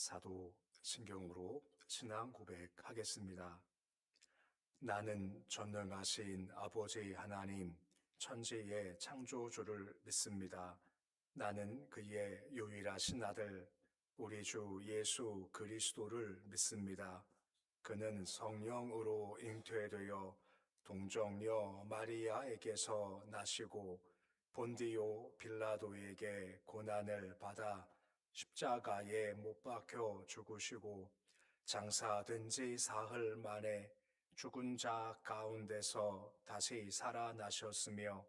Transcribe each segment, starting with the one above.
사도 신경으로 신앙 고백하겠습니다. 나는 전능하신 아버지 하나님, 천지의 창조주를 믿습니다. 나는 그의 유일하신 아들, 우리 주 예수 그리스도를 믿습니다. 그는 성령으로 잉태되어 동정녀 마리아에게서 나시고 본디오 빌라도에게 고난을 받아 십자가에 못 박혀 죽으시고 장사된 지 사흘 만에 죽은 자 가운데서 다시 살아나셨으며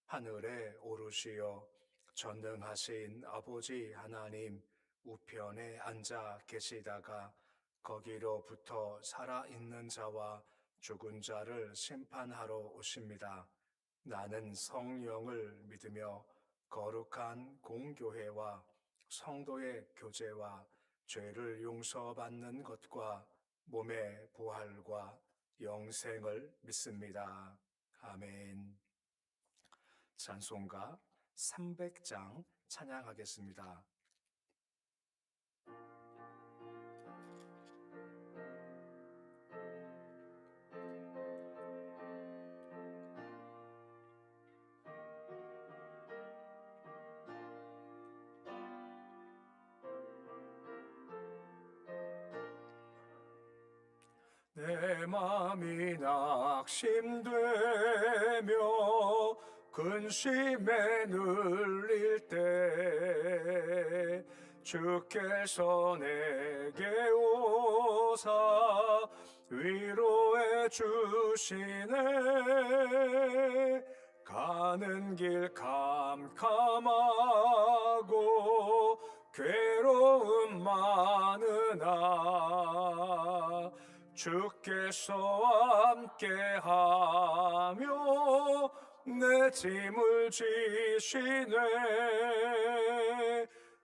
하늘에 오르시어 전능하신 아버지 하나님 우편에 앉아 계시다가 거기로부터 살아있는 자와 죽은 자를 심판하러 오십니다. 나는 성령을 믿으며 거룩한 공교회와 성도의 교제와 죄를 용서받는 것과 몸의 부활과 영생을 믿습니다. 아멘. 찬송가 300장 찬양하겠습니다. 내 맘이 낙심되며 근심에 눌릴 때 주께서 내게 오사 위로해 주시네. 가는 길 캄캄하고 괴로움 많으나 주께서 함께하며 내 짐을 지시네.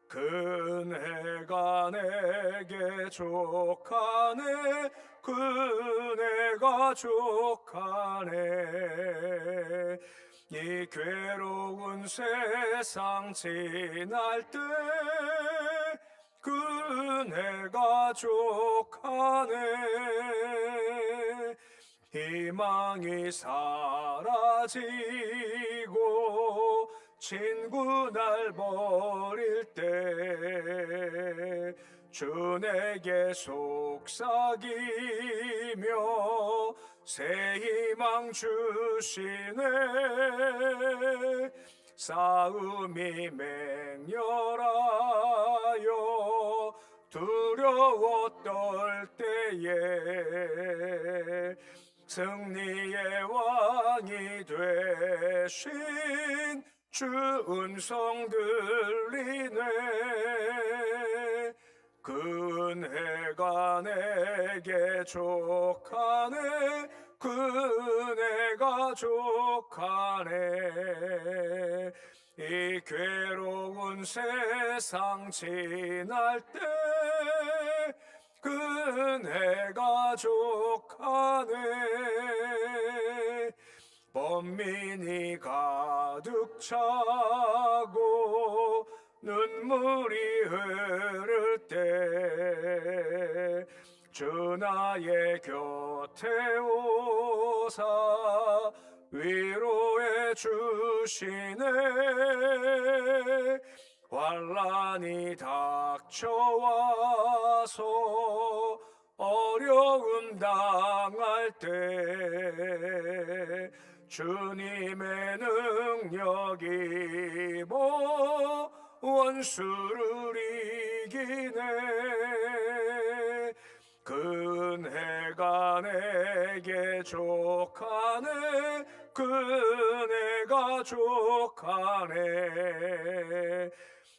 그네가 내게 족하네. 그네가 족하네. 이 괴로운 세상 지날 때 그네가 족하네. 희망이 사라지고 친구 날 버릴 때 주 내게 속삭이며 새 희망 주시네. 싸움이 맹렬하여 두려워 떨 때에 승리의 왕이 되신 주 음성 들리네. 그네가 내게 족하네. 그네가 족하네. 이 괴로운 세상 지날 때 그네가 족하네. 번민이 가득 차고 눈물이 흐를 때 주 나의 곁에 오사 위로해 주시네. 환난이 닥쳐와서 어려움 당할 때 주님의 능력이 원수를 이기네. 그네가 내게 족하네. 그네가 족하네.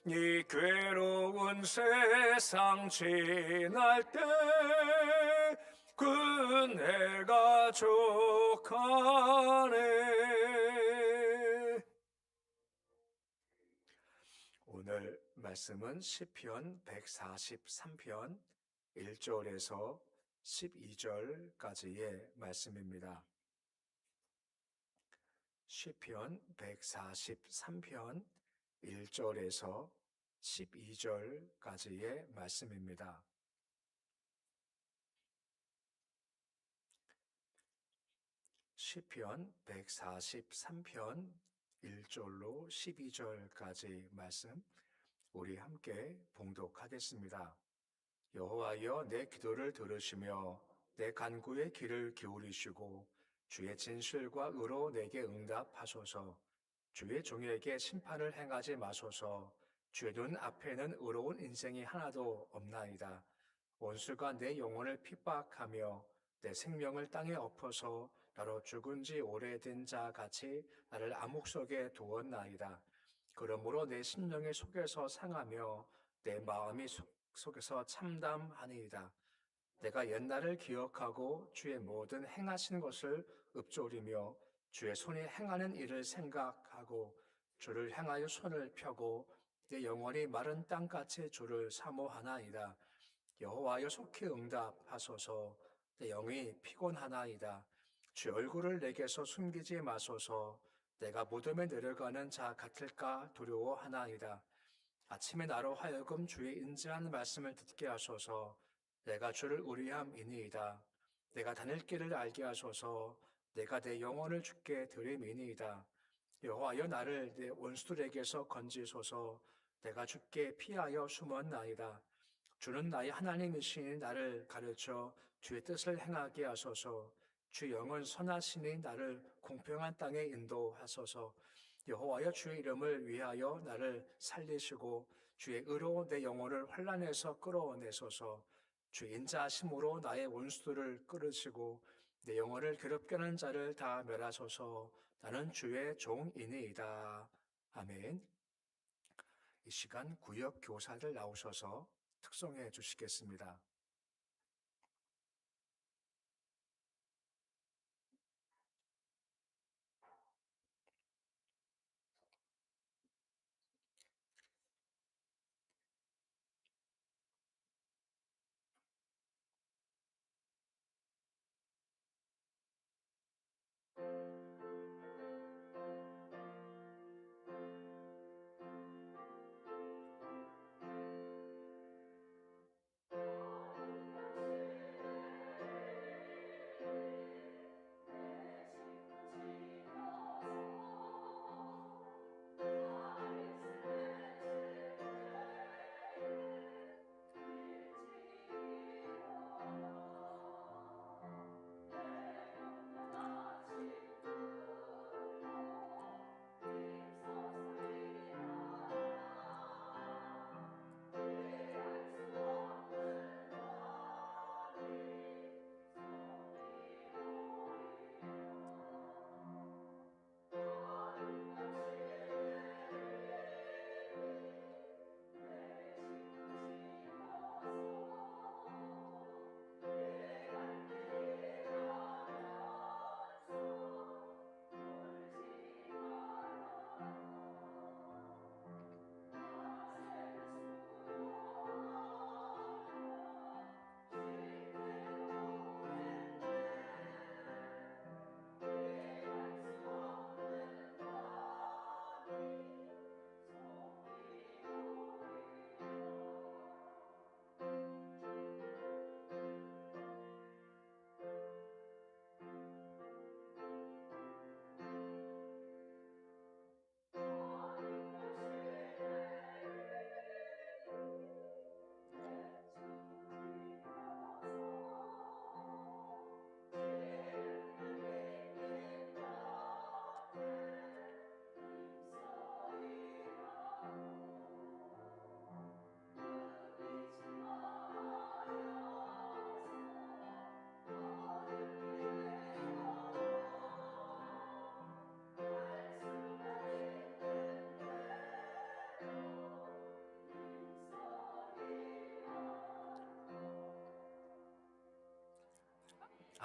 이 괴로운 세상 지날 때 그네가 족하네. 오늘 말씀은 시편 143편 1절에서 12절까지의 말씀입니다. 시편 143편 1절에서 12절까지의 말씀입니다. 시편 143편 1절로 12절까지 말씀 우리 함께 봉독하겠습니다. 여호와여 내 기도를 들으시며 내 간구에 귀를 기울이시고 주의 진실과 의로 내게 응답하소서. 주의 종에게 심판을 행하지 마소서. 주의 눈 앞에는 의로운 인생이 하나도 없나이다. 원수가 내 영혼을 핍박하며 내 생명을 땅에 엎어서 나로 죽은 지 오래된 자 같이 나를 암흑 속에 두었나이다. 그러므로 내 심령이 속에서 상하며 내 마음이 속에서 참담하니이다. 내가 옛날을 기억하고 주의 모든 행하신 것을 읊조리며 주의 손이 행하는 일을 생각하고 주를 향하여 손을 펴고 내 영혼이 마른 땅같이 주를 사모하나이다. 여호와여 속히 응답하소서. 내 영이 피곤하나이다. 주 얼굴을 내게서 숨기지 마소서. 내가 무덤에 내려가는 자 같을까 두려워하나이다. 아침에 나로 하여금 주의 인자한 말씀을 듣게 하소서. 내가 주를 의뢰함이니이다. 내가 다닐 길을 알게 하소서. 내가 내 영혼을 주께 드림이니이다. 여호와여 나를 내 원수들에게서 건지소서. 내가 주께 피하여 숨었나이다. 주는 나의 하나님이시니 나를 가르쳐 주의 뜻을 행하게 하소서. 주 영은 선하시니 나를 공평한 땅에 인도하소서. 여호와여 주의 이름을 위하여 나를 살리시고 주의 의로 내 영혼을 환난에서 끌어내소서. 주 인자하심으로 나의 원수들을 끌으시고 내 영혼을 괴롭게 하는 자를 다 멸하소서. 나는 주의 종이니이다. 아멘. 이 시간 구역 교사들 나오셔서 특송해 주시겠습니다.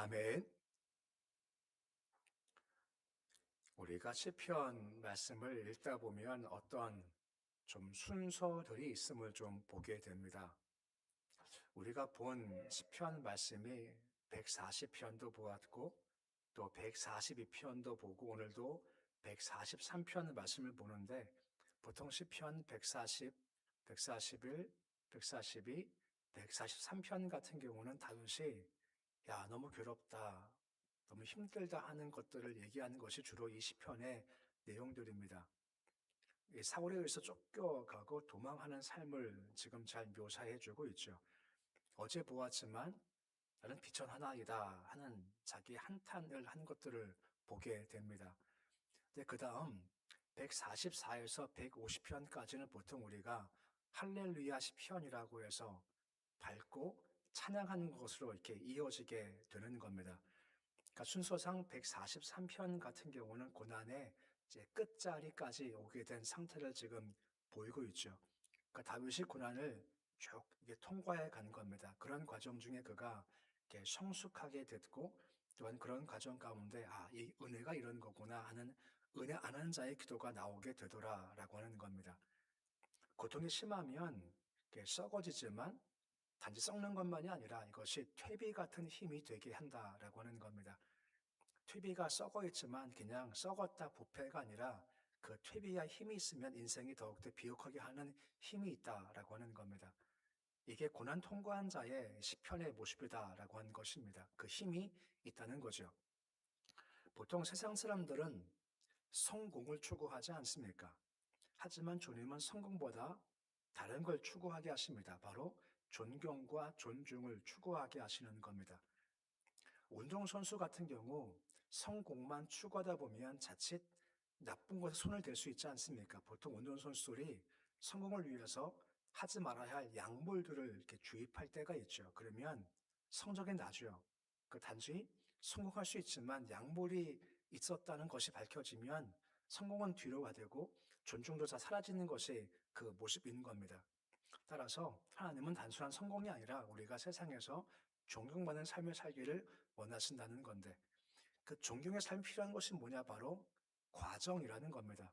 아멘. 우리가 시편 말씀을 읽다 보면 어떤 좀 순서들이 있음을 좀 보게 됩니다. 우리가 본 시편 말씀이 140편도 보았고 또 142편도 보고 오늘도 143편 말씀을 보는데 보통 시편 140, 141, 142, 143편 같은 경우는 다윗이 야, 너무 괴롭다, 너무 힘들다 하는 것들을 얘기하는 것이 주로 이 시편의 내용들입니다. 이 사울에 의해서 쫓겨가고 도망하는 삶을 지금 잘 묘사해주고 있죠. 어제 보았지만 나는 비천하나이다 하는 자기 한탄을 한 것들을 보게 됩니다. 근데 그 다음 144에서 150편까지는 보통 우리가 할렐루야 시편이라고 해서 밝고 찬양하는 것으로 이렇게 이어지게 되는 겁니다. 그러니까 순서상 143편 같은 경우는 고난의 이제 끝자리까지 오게 된 상태를 지금 보이고 있죠. 그러니까 다윗이 고난을 쭉 이게 통과해 간 겁니다. 그런 과정 중에 그가 이렇게 성숙하게 됐고 또한 그런 과정 가운데 이 은혜가 이런 거구나 하는 은혜 안 하는 자의 기도가 나오게 되더라라고 하는 겁니다. 고통이 심하면 이렇게 썩어지지만 단지 썩는 것만이 아니라 이것이 퇴비 같은 힘이 되게 한다라고 하는 겁니다. 퇴비가 썩어 있지만 그냥 썩었다 부패가 아니라 그 퇴비와 힘이 있으면 인생이 더욱더 비옥하게 하는 힘이 있다라고 하는 겁니다. 이게 고난 통과한 자의 시편의 모습이다라고 하는 것입니다. 그 힘이 있다는 거죠. 보통 세상 사람들은 성공을 추구하지 않습니까? 하지만 주님은 성공보다 다른 걸 추구하게 하십니다. 바로 존경과 존중을 추구하게 하시는 겁니다. 운동선수 같은 경우 성공만 추구하다 보면 자칫 나쁜 것에 손을 댈 수 있지 않습니까? 보통 운동선수들이 성공을 위해서 하지 말아야 할 약물들을 이렇게 주입할 때가 있죠. 그러면 성적이 나죠. 그 단지 성공할 수 있지만 약물이 있었다는 것이 밝혀지면 성공은 뒤로가 되고 존중조차 사라지는 것이 그 모습인 겁니다. 따라서 하나님은 단순한 성공이 아니라 우리가 세상에서 존경받는 삶을 살기를 원하신다는 건데 그 존경의 삶이 필요한 것이 뭐냐? 바로 과정이라는 겁니다.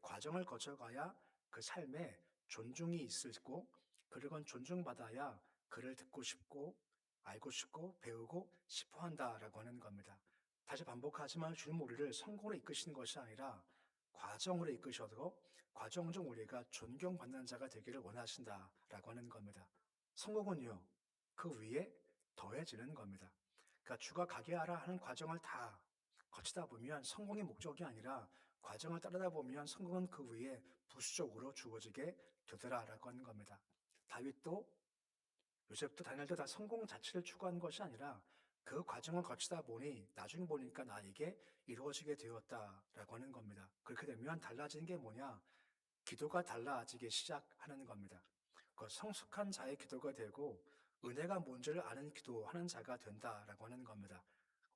과정을 거쳐가야 그 삶에 존중이 있고 그리고 존중받아야 그를 듣고 싶고 알고 싶고 배우고 싶어 한다라고 하는 겁니다. 다시 반복하지만 주님 우리를 성공으로 이끄시는 것이 아니라 과정으로 이끄셔도 과정 중 우리가 존경받는 자가 되기를 원하신다라고 하는 겁니다. 성공은요, 그 위에 더해지는 겁니다. 그러니까 주가 가게 하라 하는 과정을 다 거치다 보면 성공이 목적이 아니라 과정을 따르다 보면 성공은 그 위에 부수적으로 주어지게 되더라라고 하는 겁니다. 다윗도 요셉도 다니엘도 다 성공 자체를 추구한 것이 아니라 그 과정을 거치다 보니 나중에 보니까 이게 이루어지게 되었다라고 하는 겁니다. 그렇게 되면 달라지는 게 뭐냐? 기도가 달라지기 시작하는 겁니다. 그 성숙한 자의 기도가 되고 은혜가 뭔지를 아는 기도하는 자가 된다라고 하는 겁니다.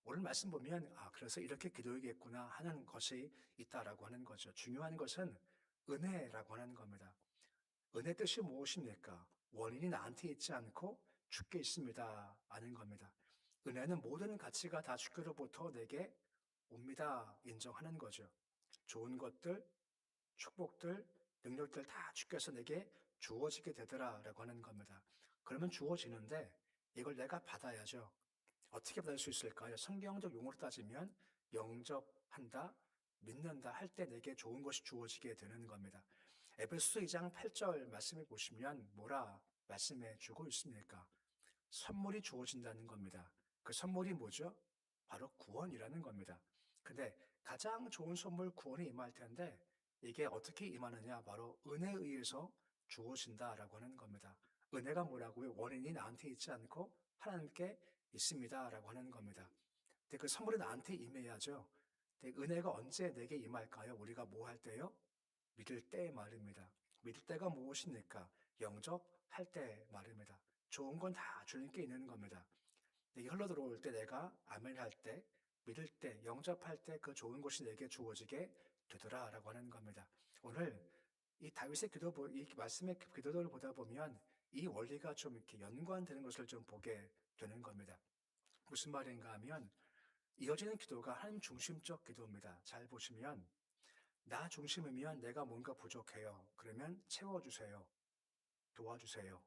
오늘 말씀 보면 그래서 이렇게 기도해야겠구나 하는 것이 있다라고 하는 거죠. 중요한 것은 은혜라고 하는 겁니다. 은혜 뜻이 무엇입니까? 원인이 나한테 있지 않고 주께 있습니다 아는 겁니다. 은혜는 모든 가치가 다 주께로부터 내게 옵니다 인정하는 거죠. 좋은 것들, 축복들, 능력들 다 주께서 내게 주어지게 되더라라고 하는 겁니다. 그러면 주어지는데 이걸 내가 받아야죠. 어떻게 받을 수 있을까요? 성경적 용어로 따지면 영접한다, 믿는다 할 때 내게 좋은 것이 주어지게 되는 겁니다. 에베소서 2장 8절 말씀을 보시면 뭐라 말씀해 주고 있습니까? 선물이 주어진다는 겁니다. 그 선물이 뭐죠? 바로 구원이라는 겁니다. 근데 가장 좋은 선물 구원이 임할 텐데 이게 어떻게 임하느냐? 바로 은혜에 의해서 주어진다라고 하는 겁니다. 은혜가 뭐라고요? 원인이 나한테 있지 않고 하나님께 있습니다라고 하는 겁니다. 근데 그 선물이 나한테 임해야죠. 근데 은혜가 언제 내게 임할까요? 우리가 뭐 할 때요? 믿을 때 말입니다. 믿을 때가 무엇입니까? 영접할 때 말입니다. 좋은 건 다 주님께 있는 겁니다. 내게 흘러들어올 때 내가 아멘 할 때, 믿을 때, 영접할 때 그 좋은 것이 내게 주어지게 되더라라고 하는 겁니다. 오늘 이 다윗의 이 말씀의 기도를 보다 보면 이 원리가 좀 이렇게 연관되는 것을 좀 보게 되는 겁니다. 무슨 말인가 하면 이어지는 기도가 하나님 중심적 기도입니다. 잘 보시면 나 중심이면 내가 뭔가 부족해요. 그러면 채워주세요. 도와주세요.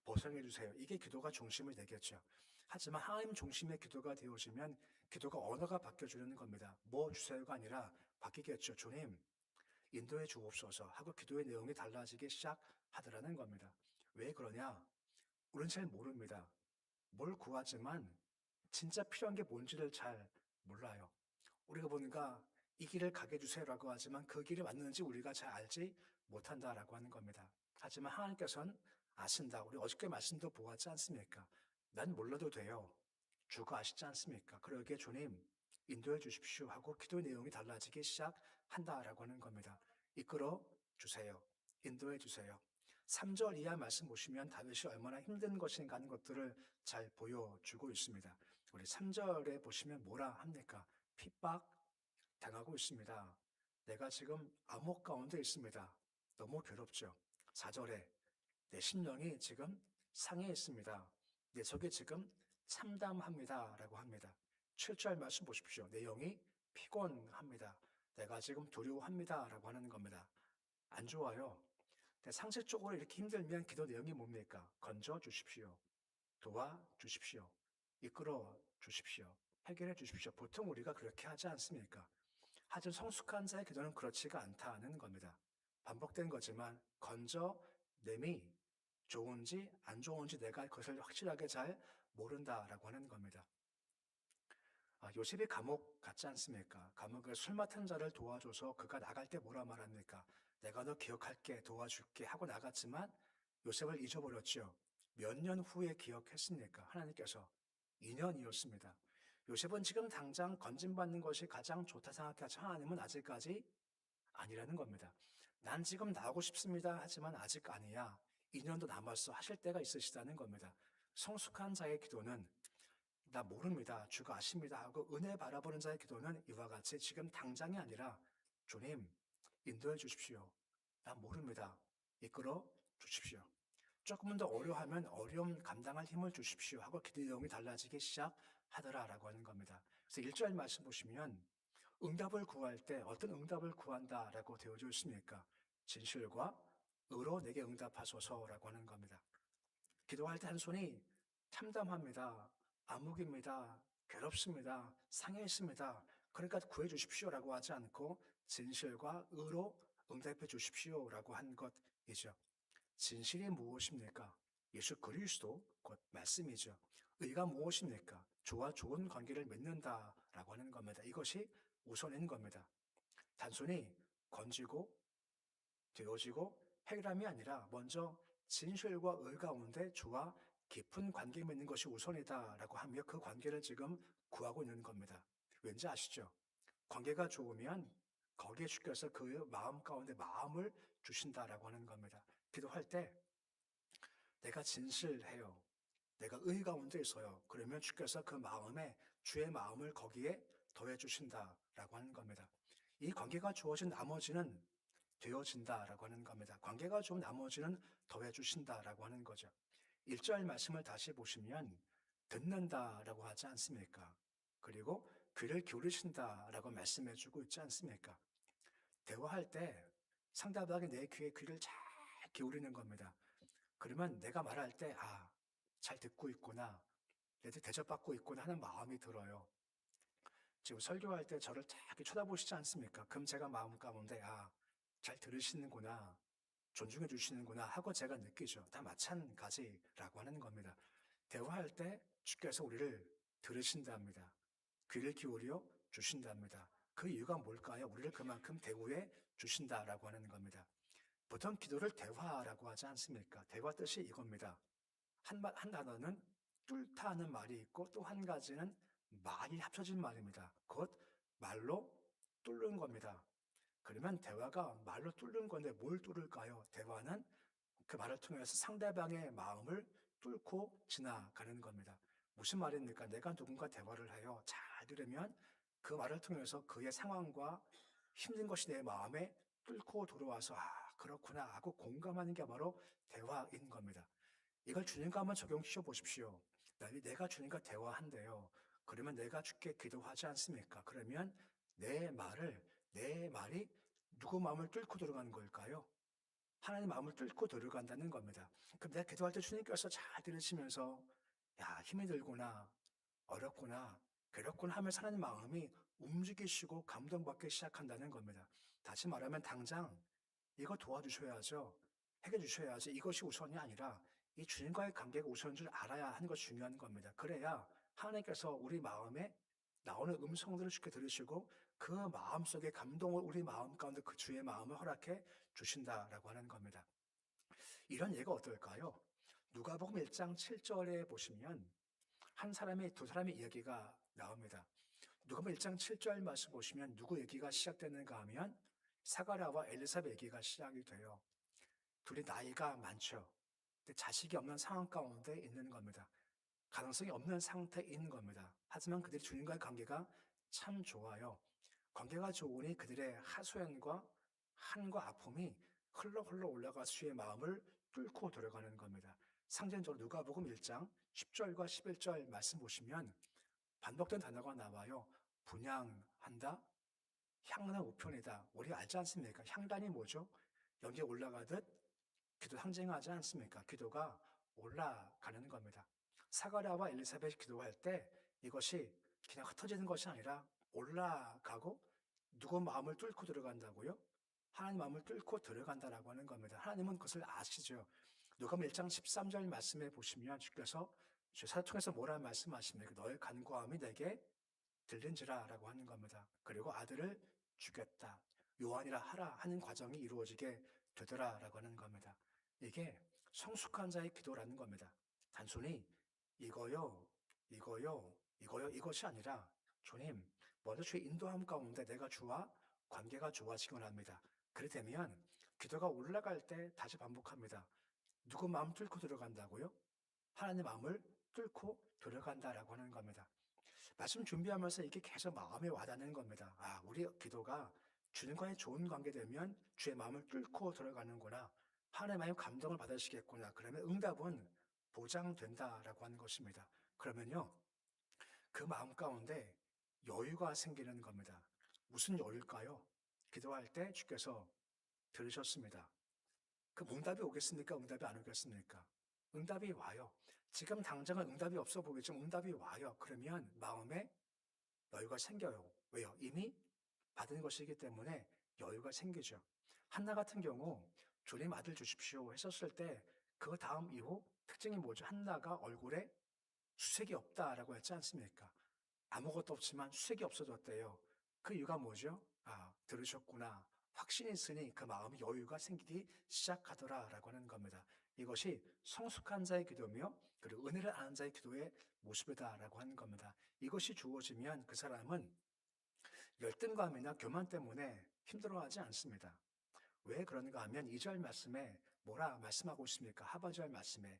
보상해주세요. 이게 기도가 중심이 되겠죠. 하지만 하나님 중심의 기도가 되어지면 기도가 언어가 바뀌어지는 겁니다. 뭐 주세요가 아니라 바뀌겠죠. 주님, 인도해 주옵소서 하고 기도의 내용이 달라지기 하더라는 겁니다. 왜 그러냐? 우리는 잘 모릅니다. 뭘 구하지만 진짜 필요한 게 뭔지를 잘 몰라요. 우리가 보니까 이 길을 가게 해주세요라고 하지만 그 길이 맞는지 우리가 잘 알지 못한다라고 하는 겁니다. 하지만 하나님께서는 아신다. 우리 어저께 말씀도 보았지 않습니까? 난 몰라도 돼요. 주가 아시지 않습니까? 그러기에 주님 인도해 주십시오 하고 기도 내용이 달라지기 시작한다라고 하는 겁니다. 이끌어 주세요. 인도해 주세요. 3절 이하 말씀 보시면 다윗이 얼마나 힘든 것인가 하는 것들을 잘 보여주고 있습니다. 우리 3절에 보시면 뭐라 합니까? 핍박 당하고 있습니다. 내가 지금 암흑 가운데 있습니다. 너무 괴롭죠. 4절에 내 심령이 지금 상해 있습니다. 내 속이 지금 참담합니다. 라고 합니다. 7절 말씀 보십시오. 내 영이 피곤합니다. 내가 지금 두려워합니다. 라고 하는 겁니다. 안 좋아요. 근데 상식적으로 이렇게 힘들면 기도 내용이 뭡니까? 건져 주십시오. 도와주십시오. 이끌어 주십시오. 해결해 주십시오. 보통 우리가 그렇게 하지 않습니까? 하지만 성숙한 자의 기도는 그렇지가 않다는 겁니다. 반복된 거지만 건져냄이 좋은지 안 좋은지 내가 그것을 확실하게 잘 모른다라고 하는 겁니다. 요셉이 감옥 갔지 않습니까? 감옥에 술 맡은 자를 도와줘서 그가 나갈 때 뭐라 말합니까? 내가 너 기억할게, 도와줄게 하고 나갔지만 요셉을 잊어버렸죠. 몇 년 후에 기억했습니까? 하나님께서 2년이었습니다. 요셉은 지금 당장 건진받는 것이 가장 좋다 생각하지만 하나님은 아직까지 아니라는 겁니다. 난 지금 나오고 싶습니다. 하지만 아직 아니야. 2년도 남았어. 하실 때가 있으시다는 겁니다. 성숙한 자의 기도는 나 모릅니다. 주가 아십니다. 하고 은혜 바라보는 자의 기도는 이와 같이 지금 당장이 아니라 주님 인도해 주십시오. 나 모릅니다. 이끌어 주십시오. 조금만 더 어려워하면 어려움 감당할 힘을 주십시오 하고 기도 내용이 달라지기 시작하더라라고 하는 겁니다. 그래서 1절 말씀 보시면 응답을 구할 때 어떤 응답을 구한다라고 되어져 있습니까? 진실과 의로 내게 응답하소서라고 하는 겁니다. 기도할 때 한 손이 참담합니다. 암흑입니다. 괴롭습니다. 상해 있습니다. 그러니까 구해 주십시오라고 하지 않고 진실과 의로 응답해 주십시오라고 한 것이죠. 진실이 무엇입니까? 예수 그리스도 곧 말씀이죠. 의가 무엇입니까? 주와 좋은 관계를 맺는다라고 하는 겁니다. 이것이 우선인 겁니다. 단순히 건지고 되어지고 해결함이 아니라 먼저 진실과 의 가운데 주와 깊은 관계 맺는 것이 우선이다라고 하며 그 관계를 지금 구하고 있는 겁니다. 왠지 아시죠? 관계가 좋으면 거기에 주께서 그 마음 가운데 마음을 주신다라고 하는 겁니다. 기도할 때 내가 진실해요. 내가 의 가운데 있어요. 그러면 주께서 그 마음에 주의 마음을 거기에 더해 주신다라고 하는 겁니다. 이 관계가 주어진 나머지는 되어진다라고 하는 겁니다. 관계가 좋은 나머지는 더해 주신다라고 하는 거죠. 1절 말씀을 다시 보시면 듣는다라고 하지 않습니까? 그리고 귀를 기울이신다라고 말씀해 주고 있지 않습니까? 대화할 때 상대방이 내 귀에 귀를 잘 기울이는 겁니다. 그러면 내가 말할 때, 잘 듣고 있구나. 내들 대접받고 있구나 하는 마음이 들어요. 지금 설교할 때 저를 잘 쳐다보시지 않습니까? 그럼 제가 마음 가운데, 잘 들으시는구나. 존중해 주시는구나 하고 제가 느끼죠. 다 마찬가지라고 하는 겁니다. 대화할 때 주께서 우리를 들으신답니다. 귀를 기울여 주신답니다. 그 이유가 뭘까요? 우리를 그만큼 대우해 주신다라고 하는 겁니다. 보통 기도를 대화라고 하지 않습니까? 대화 뜻이 이겁니다. 한 단어는 뚫다 하는 말이 있고 또 한 가지는 말이 합쳐진 말입니다. 곧 말로 뚫는 겁니다. 그러면 대화가 말로 뚫는 건데 뭘 뚫을까요? 대화는 그 말을 통해서 상대방의 마음을 뚫고 지나가는 겁니다. 무슨 말입니까? 내가 누군가 대화를 해요. 잘 들으면 그 말을 통해서 그의 상황과 힘든 것이 내 마음에 뚫고 들어와서 그렇구나 하고 공감하는 게 바로 대화인 겁니다. 이걸 주님과 한번 적용시켜 보십시오. 내가 주님과 대화한대요. 그러면 내가 주께 기도하지 않습니까? 그러면 내 말이 누구 마음을 뚫고 들어가는 걸까요? 하나님 마음을 뚫고 들어간다는 겁니다. 그럼 내가 기도할 때 주님께서 잘 들으시면서 힘이 들구나, 어렵구나, 괴롭구나 하면서 하나님 마음이 움직이시고 감동받기 시작한다는 겁니다. 다시 말하면 당장 이거 도와주셔야죠. 해결해 주셔야지 이것이 우선이 아니라 이 주님과의 관계가 우선인 줄 알아야 하는 것이 중요한 겁니다. 그래야 하나님께서 우리 마음에 나오는 음성들을 쉽게 들으시고 그 마음속에 감동을 우리 마음 가운데 그 주의 마음을 허락해 주신다라고 하는 겁니다. 이런 예가 어떨까요? 누가복음 1장 7절에 보시면 한 사람의 두 사람의 이야기가 나옵니다. 누가복음 1장 7절 말씀 보시면 누구 얘기가 시작되는가 하면 사가랴와 엘리사벳 얘기가 시작이 돼요. 둘이 나이가 많죠. 근데 자식이 없는 상황 가운데 있는 겁니다. 가능성이 없는 상태에 있는 겁니다. 하지만 그들이 주님과의 관계가 참 좋아요. 관계가 좋으니 그들의 하소연과 한과 아픔이 흘러 올라가 주의 마음을 뚫고 들어가는 겁니다. 상징적으로 누가복음 1장 10절과 11절 말씀 보시면 반복된 단어가 나와요. 분향한다, 향은 우편이다. 우리 알지 않습니까? 향단이 뭐죠? 연기에 올라가듯 기도 상징하지 않습니까? 기도가 올라가는 겁니다. 사가랴와 엘리사벳이 기도할 때 이것이 그냥 흩어지는 것이 아니라 올라가고 누구 마음을 뚫고 들어간다고요? 하나님 마음을 뚫고 들어간다라고 하는 겁니다. 하나님은 그것을 아시죠. 누가복음 1장 13절 말씀에 보시면 주께서 제사를 통해서 뭐라 말씀하십니까? 너의 간구함이 내게 들린지라라고 하는 겁니다. 그리고 아들을 주겠다. 요한이라 하라 하는 과정이 이루어지게 되더라라고 하는 겁니다. 이게 성숙한 자의 기도라는 겁니다. 단순히 이거요, 이것이 아니라 주님, 먼저 주의 인도함 가운데 내가 주와 관계가 좋아지기 원합니다. 그래 되면 기도가 올라갈 때 다시 반복합니다. 누구 마음 뚫고 들어간다고요? 하나님 마음을 뚫고 들어간다라고 하는 겁니다. 말씀 준비하면서 이게 계속 마음에 와닿는 겁니다. 아, 우리 기도가 주님과의 좋은 관계 되면 주의 마음을 뚫고 들어가는구나. 하나님의 감동을 받으시겠구나. 그러면 응답은 보장된다라고 하는 것입니다. 그러면요, 그 마음 가운데 여유가 생기는 겁니다. 무슨 여유일까요? 기도할 때 주께서 들으셨습니다. 그 응답이 오겠습니까? 응답이 안 오겠습니까? 응답이 와요. 지금 당장은 응답이 없어 보이지만 응답이 와요. 그러면 마음에 여유가 생겨요. 왜요? 이미 받은 것이기 때문에 여유가 생기죠. 한나 같은 경우 주님 아들 주십시오 했었을 때 그 다음 이후 특징이 뭐죠? 한나가 얼굴에 수색이 없다라고 했지 않습니까? 아무것도 없지만 수색이 없어졌대요. 그 이유가 뭐죠? 아, 들으셨구나. 확신이 있으니 그 마음에 여유가 생기기 시작하더라라고 하는 겁니다. 이것이 성숙한 자의 기도며 그리고 은혜를 아는 자의 기도의 모습이다라고 하는 겁니다. 이것이 주어지면 그 사람은 열등감이나 교만 때문에 힘들어하지 않습니다. 왜 그런가 하면 2절 말씀에 뭐라 말씀하고 있습니까? 하반절 말씀에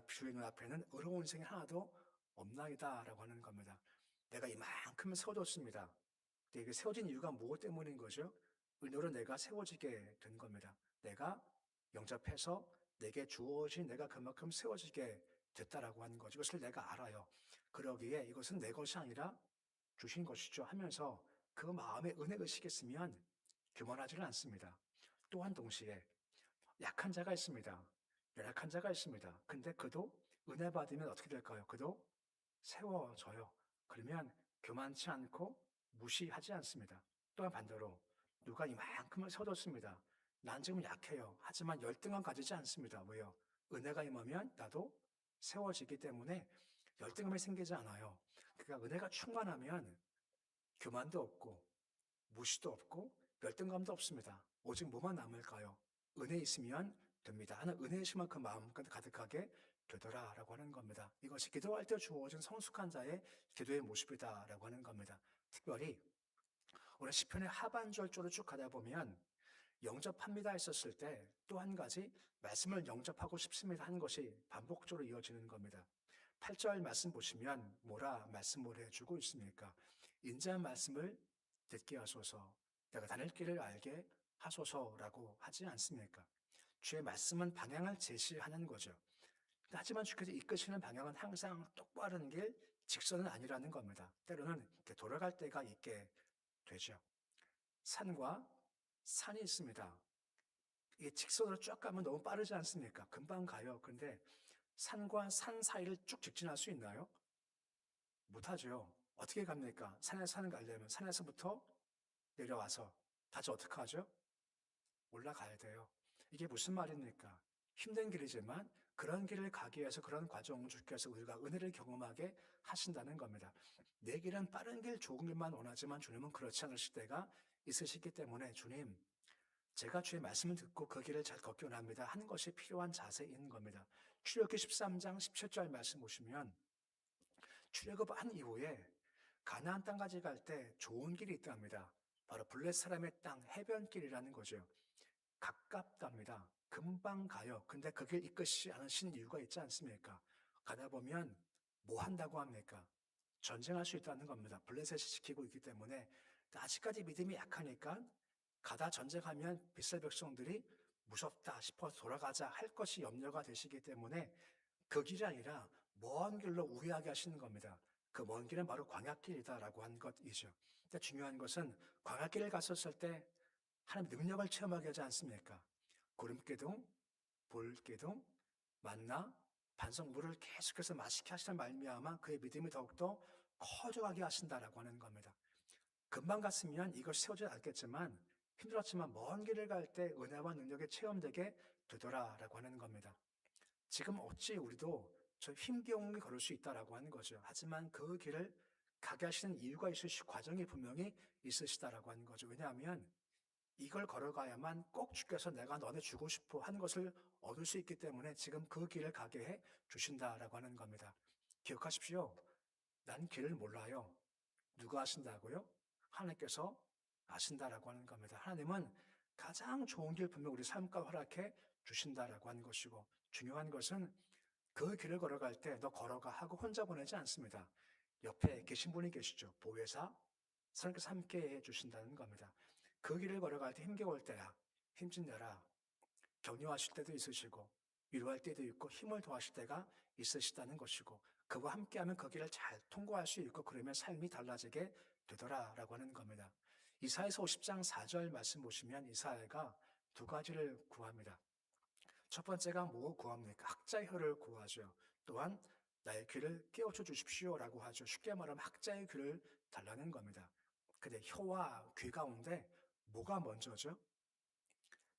주의 눈앞에는 의로운 생이 하나도 없나이다 라고 하는 겁니다. 내가 이만큼 세워졌습니다. 근데 이게 세워진 이유가 무엇 때문인 거죠? 은혜로 내가 세워지게 된 겁니다. 내가 영접해서 내게 주어진 내가 그만큼 세워지게 됐다라고 하는 거죠. 이것을 내가 알아요. 그러기에 이것은 내 것이 아니라 주신 것이죠 하면서 그 마음에 은혜의식이 있으면 교만하지는 않습니다. 또한 동시에 약한 자가 있습니다. 연약한 자가 있습니다. 근데 그도 은혜 받으면 어떻게 될까요? 그도 세워져요. 그러면 교만치 않고 무시하지 않습니다. 또한 반대로 누가 이만큼을 세워줬습니다. 난 지금 약해요. 하지만 열등감 가지지 않습니다. 왜요? 은혜가 임하면 나도 세워지기 때문에 열등감이 생기지 않아요. 그러니까 은혜가 충만하면 교만도 없고 무시도 없고 열등감도 없습니다. 오직 뭐만 남을까요? 은혜 있으면 됩니다. 하는 은혜의 심만큼 마음 가득하게 되더라라고 하는 겁니다. 이것이 기도할 때 주어진 성숙한 자의 기도의 모습이다라고 하는 겁니다. 특별히 오늘 시편의 하반절조를 쭉 가다 보면 영접합니다 했었을 때 또 한 가지 말씀을 영접하고 싶습니다 하는 것이 반복적으로 이어지는 겁니다. 8절 말씀 보시면 뭐라 말씀을 해주고 있습니까? 인자한 말씀을 듣게 하소서, 내가 다닐 길을 알게 하소서라고 하지 않습니까? 주의 말씀은 방향을 제시하는 거죠. 하지만 주께서 이끄시는 방향은 항상 똑바른 길, 직선은 아니라는 겁니다. 때로는 이렇게 돌아갈 때가 있게 되죠. 산과 산이 있습니다. 이게 직선으로 쭉 가면 너무 빠르지 않습니까? 금방 가요. 근데 산과 산 사이를 쭉 직진할 수 있나요? 못하죠. 어떻게 갑니까? 산에 산을 가려면 산에서부터 내려와서 다시 어떻게 하죠? 올라가야 돼요. 이게 무슨 말입니까? 힘든 길이지만 그런 길을 가기 위해서 그런 과정을 주께서 우리가 은혜를 경험하게 하신다는 겁니다. 내 길은 빠른 길, 좋은 길만 원하지만 주님은 그렇지 않으실 때가 있으시기 때문에 주님, 제가 주의 말씀을 듣고 그 길을 잘 걷기 원합니다 하는 것이 필요한 자세인 겁니다. 출애굽기 13장 17절 말씀 보시면 출애굽한 이후에 가나안 땅까지 갈 때 좋은 길이 있답니다. 바로 블레 사람의 땅 해변길이라는 거죠. 가깝답니다. 금방 가요. 근데 그 길 이끄시지 않으신 이유가 있지 않습니까? 가다 보면 뭐 한다고 합니까? 전쟁할 수 있다는 겁니다. 블레셋이 지키고 있기 때문에 아직까지 믿음이 약하니까 가다 전쟁하면 이스라엘 백성들이 무섭다 싶어서 돌아가자 할 것이 염려가 되시기 때문에 그 길이 아니라 먼 길로 우회하게 하시는 겁니다. 그 먼 길은 바로 광야길이다라고 한 것이죠. 근데 중요한 것은 광야길을 갔었을 때 하나님 능력을 체험하게 하지 않습니까? 구름기둥, 불기둥, 만나, 반성물을 계속해서 마시게 하시는 말미암아 그의 믿음이 더욱더 커져가게 하신다라고 하는 겁니다. 금방 갔으면 이것이 세워지지 않겠지만 힘들었지만 먼 길을 갈 때 은혜와 능력이 체험되게 되더라라고 하는 겁니다. 지금 어찌 우리도 저 힘겨운 걸을 수 있다라고 하는 거죠. 하지만 그 길을 가게 하시는 이유가 있으시 과정이 분명히 있으시다라고 하는 거죠. 왜냐하면 이걸 걸어가야만 꼭 주께서 내가 너네 주고 싶어 하는 것을 얻을 수 있기 때문에 지금 그 길을 가게 해 주신다라고 하는 겁니다. 기억하십시오. 난 길을 몰라요. 누가 아신다고요? 하나님께서 아신다라고 하는 겁니다. 하나님은 가장 좋은 길 분명 우리 삶과 허락해 주신다라고 하는 것이고 중요한 것은 그 길을 걸어갈 때 너 걸어가 하고 혼자 보내지 않습니다. 옆에 계신 분이 계시죠. 보혜사, 선생님께서 함께 해 주신다는 겁니다. 그 길을 걸어갈 때 힘겨울 때야 힘진내라 격려하실 때도 있으시고 위로할 때도 있고 힘을 더하실 때가 있으시다는 것이고 그와 함께하면 그 길을 잘 통과할 수 있고 그러면 삶이 달라지게 되더라라고 하는 겁니다. 이사야서 50장 4절 말씀 보시면 이사야가 두 가지를 구합니다. 첫 번째가 뭐 구합니까? 학자의 혀를 구하죠. 또한 나의 귀를 깨우쳐 주십시오라고 하죠. 쉽게 말하면 학자의 귀를 달라는 겁니다. 근데 혀와 귀 가운데 뭐가 먼저죠?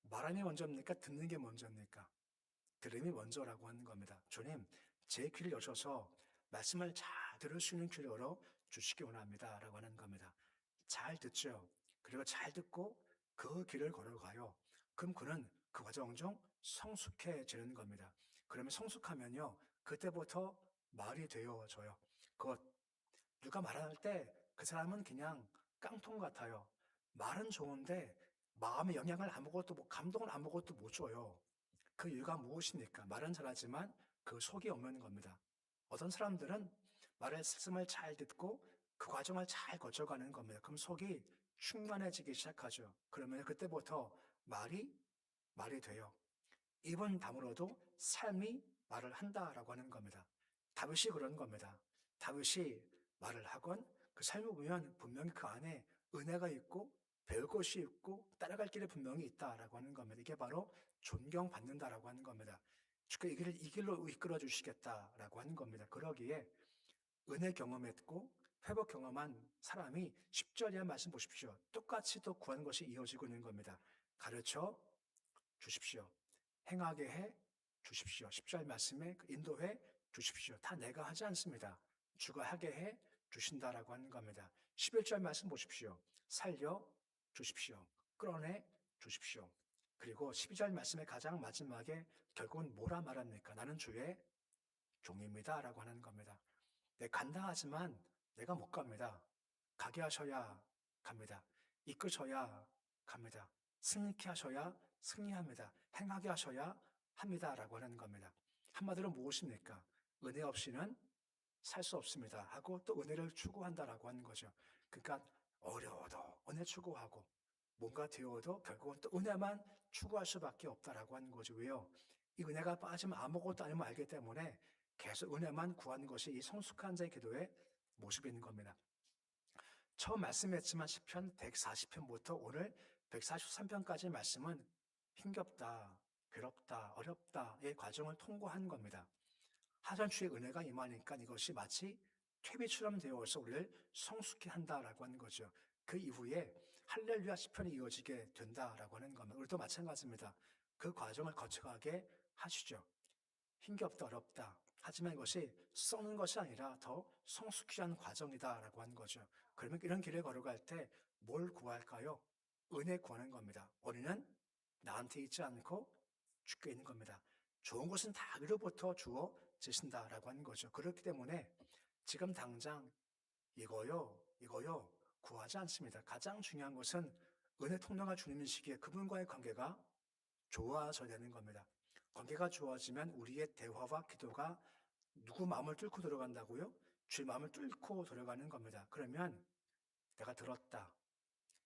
말함이 먼저입니까? 듣는 게 먼저입니까? 들음이 먼저라고 하는 겁니다. 주님, 제 귀를 여셔서 말씀을 잘 들을 수 있는 귀를 열어 주시기 원합니다. 라고 하는 겁니다. 잘 듣죠. 그리고 잘 듣고 그 길을 걸어가요. 그럼 그는 그 과정 중 성숙해지는 겁니다. 그러면 성숙하면요. 그때부터 말이 되어져요. 그것 누가 말할 때 그 사람은 그냥 깡통 같아요. 말은 좋은데 마음의 영향을 아무것도 감동을 아무것도 못 줘요. 그 이유가 무엇입니까? 말은 잘하지만 그 속이 없는 겁니다. 어떤 사람들은 말씀을 잘 듣고 그 과정을 잘 거쳐가는 겁니다. 그럼 속이 충만해지기 시작하죠. 그러면 그때부터 말이 돼요. 입은 다물어도 삶이 말을 한다라고 하는 겁니다. 다윗이 그런 겁니다. 다윗이 말을 하건 그 삶을 보면 분명히 그 안에 은혜가 있고 배울 것이 있고 따라갈 길이 분명히 있다라고 하는 겁니다. 이게 바로 존경받는다라고 하는 겁니다. 주께 이 길로 이끌어 주시겠다라고 하는 겁니다. 그러기에 은혜 경험했고 회복 경험한 사람이 10절 이하 말씀 보십시오. 똑같이 또 구하는 것이 이어지고 있는 겁니다. 가르쳐 주십시오. 행하게 해 주십시오. 10절 말씀에 인도해 주십시오. 다 내가 하지 않습니다. 주가 하게 해 주신다라고 하는 겁니다. 11절 말씀 보십시오. 살려 주십시오. 끌어내 주십시오. 그리고 12절 말씀의 가장 마지막에 결국은 뭐라 말합니까? 나는 주의 종입니다. 라고 하는 겁니다. 네, 간다 하지만 내가 못 갑니다. 가게 하셔야 갑니다. 이끄셔야 갑니다. 승리케 하셔야 승리합니다. 행하게 하셔야 합니다. 라고 하는 겁니다. 한마디로 무엇입니까? 은혜 없이는 살 수 없습니다. 하고 또 은혜를 추구한다라고 하는 거죠. 그러니까 어려워도 은혜 추구하고 뭔가 되어도 결국은 또 은혜만 추구할 수밖에 없다라고 하는 거죠. 왜요? 이 은혜가 빠지면 아무것도 아니면 알기 때문에 계속 은혜만 구하는 것이 이 성숙한 자의 기도의 모습인 겁니다. 처음 말씀했지만 시편 140편부터 오늘 143편까지 말씀은 힘겹다, 괴롭다, 어렵다의 과정을 통과한 겁니다. 하전주의 은혜가 임하니까 이것이 마치 퇴비처럼 되어서 우리를 성숙케 한다라고 하는 거죠. 그 이후에 할렐루야 시편이 이어지게 된다라고 하는 겁니다. 우리도 마찬가지입니다. 그 과정을 거쳐가게 하시죠. 힘겹다, 어렵다. 하지만 이것이 썩는 것이 아니라 더 성숙히 한 과정이다라고 하는 거죠. 그러면 이런 길을 걸어갈 때 뭘 구할까요? 은혜 구하는 겁니다. 원인은 나한테 있지 않고 주께 있는 겁니다. 좋은 것은 다 위로부터 주어지신다라고 하는 거죠. 그렇기 때문에 지금 당장 이거요 구하지 않습니다. 가장 중요한 것은 은혜 통로가 주님이시기에 그분과의 관계가 좋아져야 되는 겁니다. 관계가 좋아지면 우리의 대화와 기도가 누구 마음을 뚫고 들어간다고요? 주의 마음을 뚫고 들어가는 겁니다. 그러면 내가 들었다.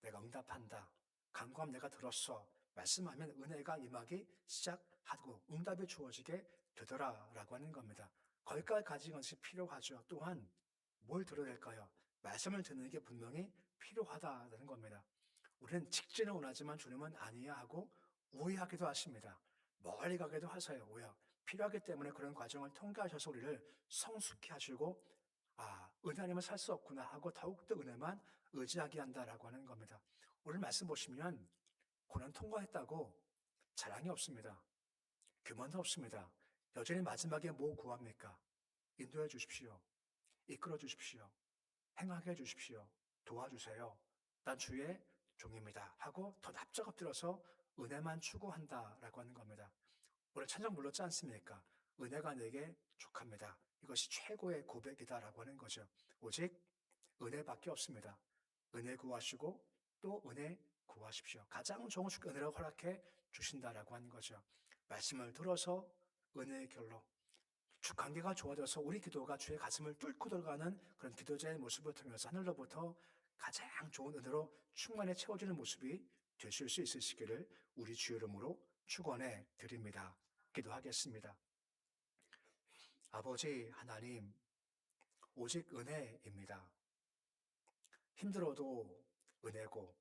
내가 응답한다. 간구하면 내가 들었어. 말씀하면 은혜가 임하기 시작하고 응답이 주어지게 되더라라고 하는 겁니다. 거기까지 가진 것이 필요하죠. 또한 뭘 들어야 될까요? 말씀을 듣는 게 분명히 필요하다는 겁니다. 우리는 직진을 원하지만 주님은 아니야 하고 오해하기도 하십니다. 멀리 가기도 하세요. 오해. 필요하기 때문에 그런 과정을 통과하셔서 우리를 성숙히 하시고 은혜 아니면 살 수 없구나 하고 더욱더 은혜만 의지하게 한다라고 하는 겁니다. 오늘 말씀 보시면 고난 통과했다고 자랑이 없습니다. 교만도 없습니다. 여전히 마지막에 뭐 구합니까? 인도해 주십시오. 이끌어 주십시오. 행하게 해 주십시오. 도와주세요. 난 주의 종입니다. 하고 더 납작 엎드려서 은혜만 추구한다라고 하는 겁니다. 오늘 찬양 불렀지 않습니까? 은혜가 내게 족합니다. 이것이 최고의 고백이다라고 하는 거죠. 오직 은혜밖에 없습니다. 은혜 구하시고 또 은혜 구하십시오. 가장 좋은 주께 은혜를 허락해 주신다라고 하는 거죠. 말씀을 들어서 은혜의 결로 주 관계가 좋아져서 우리 기도가 주의 가슴을 뚫고 들어가는 그런 기도자의 모습을 통해서 하늘로부터 가장 좋은 은혜로 충만히 채워지는 모습이 되실 수 있으시기를 우리 주 이름으로 축원해 드립니다. 기도하겠습니다. 아버지 하나님, 오직 은혜입니다. 힘들어도 은혜고